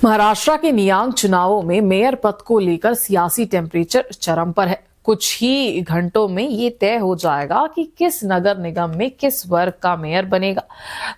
महाराष्ट्र के नियांग चुनावों में मेयर पद को लेकर सियासी टेम्परेचर चरम पर है। कुछ ही घंटों में ये तय हो जाएगा कि किस नगर निगम में किस वर्ग का मेयर बनेगा।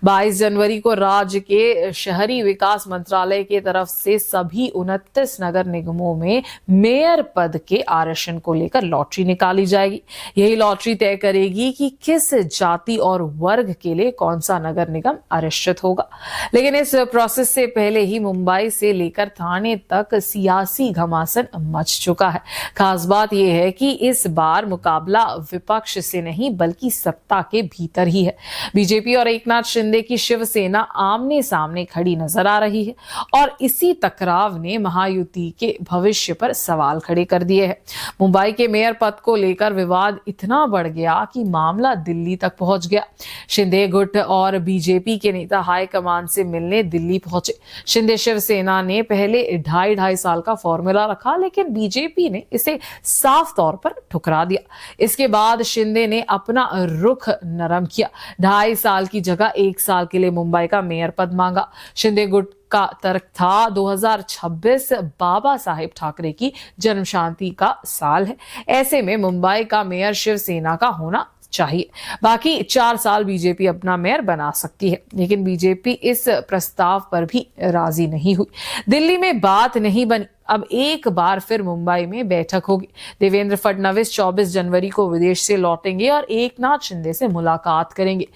22 जनवरी को राज्य के शहरी विकास मंत्रालय की तरफ से सभी 29 नगर निगमों में मेयर पद के आरक्षण को लेकर लॉटरी निकाली जाएगी। यही लॉटरी तय करेगी कि किस जाति और वर्ग के लिए कौन सा नगर निगम आरक्षित होगा। लेकिन इस प्रोसेस से पहले ही मुंबई से लेकर थाने तक सियासी घमासान मच चुका है। खास बात यह है कि इस बार मुकाबला विपक्ष से नहीं बल्कि सत्ता के भीतर ही है। बीजेपी और एकनाथ शिंदे की शिवसेना आमने सामने खड़ी नजर आ रही है और इसी टकराव ने महायुति के भविष्य पर सवाल खड़े कर दिए हैं। मुंबई के मेयर पद को लेकर विवाद इतना बढ़ गया कि मामला दिल्ली तक पहुंच गया। शिंदे गुट और बीजेपी के नेता हाईकमान से मिलने दिल्ली पहुंचे। शिंदे शिवसेना ने पहले ढाई साल का फॉर्मूला रखा, लेकिन बीजेपी ने इसे साफ तौर पर ठुकरा दिया। इसके बाद शिंदे ने अपना रुख नरम किया। 2.5 साल की जगह 1 साल के लिए मुंबई का मेयर पद मांगा। शिंदे गुट का तर्क था 2026 बाबा साहेब ठाकरे की जन्म शांति का साल है। ऐसे में मुंबई का मेयर शिवसेना का होना चाहिए। बाकी 4 साल बीजेपी अपना मेयर बना सकती है, लेकिन बीजेपी इस प्रस्ताव पर भी राजी नहीं हुई। दिल्ली में बात नहीं बनी। अब एक बार फिर मुंबई में बैठक होगी। देवेंद्र फडणवीस 24 जनवरी को विदेश से लौटेंगे और एकनाथ शिंदे से मुलाकात करेंगे।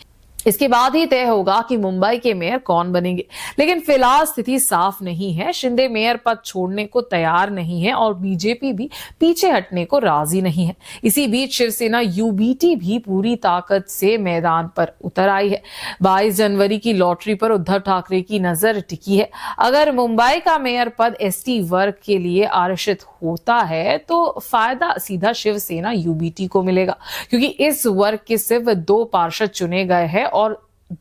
इसके बाद ही तय होगा कि मुंबई के मेयर कौन बनेंगे। लेकिन फिलहाल स्थिति साफ नहीं है। शिंदे मेयर पद छोड़ने को तैयार नहीं है और बीजेपी भी पीछे हटने को राजी नहीं है। इसी बीच शिवसेना यूबीटी भी पूरी ताकत से मैदान पर उतर आई है। 22 जनवरी की लॉटरी पर उद्धव ठाकरे की नजर टिकी है। अगर मुंबई का मेयर पद एसटी वर्ग के लिए आरक्षित होता है तो फायदा सीधा शिवसेना यूबीटी को मिलेगा, क्योंकि इस वर्ग के सिर्फ 2 पार्षद चुने गए हैं और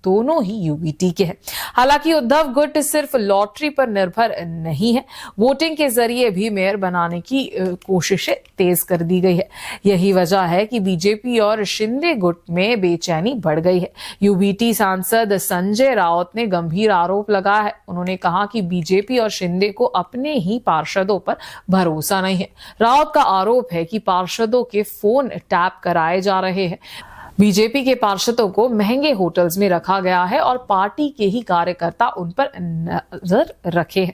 दोनों ही यूबीटी के हैं। हालांकि उद्धव गुट सिर्फ लॉटरी पर निर्भर नहीं है। वोटिंग के जरिए भी मेयर बनाने की कोशिशें तेज कर दी गई है। यही वजह है कि बीजेपी और शिंदे गुट में बेचैनी बढ़ गई है। यूबीटी सांसद संजय राउत ने गंभीर आरोप लगाया है। उन्होंने कहा कि बीजेपी और शिंदे को अपने ही पार्षदों पर भरोसा नहीं है। राउत का आरोप है कि पार्षदों के फोन टैप कराए जा रहे हैं। बीजेपी के पार्षदों को महंगे होटल्स में रखा गया है और पार्टी के ही कार्यकर्ता उन पर नजर रखे हैं।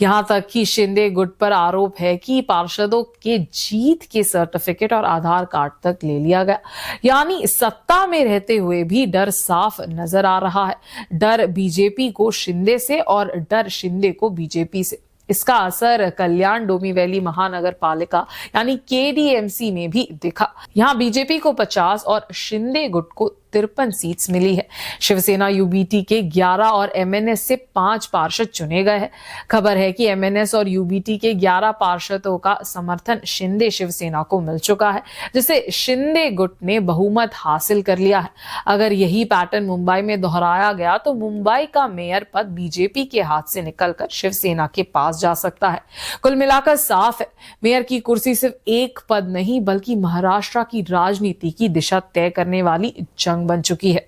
यहां तक कि शिंदे गुट पर आरोप है कि पार्षदों के जीत के सर्टिफिकेट और आधार कार्ड तक ले लिया गया। यानी सत्ता में रहते हुए भी डर साफ नजर आ रहा है। डर बीजेपी को शिंदे से और डर शिंदे को बीजेपी से। इसका असर कल्याण डोमी वैली महानगर पालिका यानी केडीएमसी में भी दिखा। यहां बीजेपी को 50 और शिंदे गुट को 53 सीट्स मिली है। शिवसेना यूबीटी के 11 और एमएनएस से 5 पार्षद चुने गए हैं। खबर है कि एमएनएस और यूबीटी के 11 पार्षदों का समर्थन शिंदे शिवसेना को मिल चुका है, जिसे शिंदे गुट ने बहुमत हासिल कर लिया है। अगर यही पैटर्न मुंबई में दोहराया गया तो मुंबई का मेयर पद बीजेपी के हाथ से निकलकर शिवसेना के पास जा सकता है। कुल मिलाकर साफ है, मेयर की कुर्सी सिर्फ एक पद नहीं बल्कि महाराष्ट्र की राजनीति की दिशा तय करने वाली जंग बन चुकी है।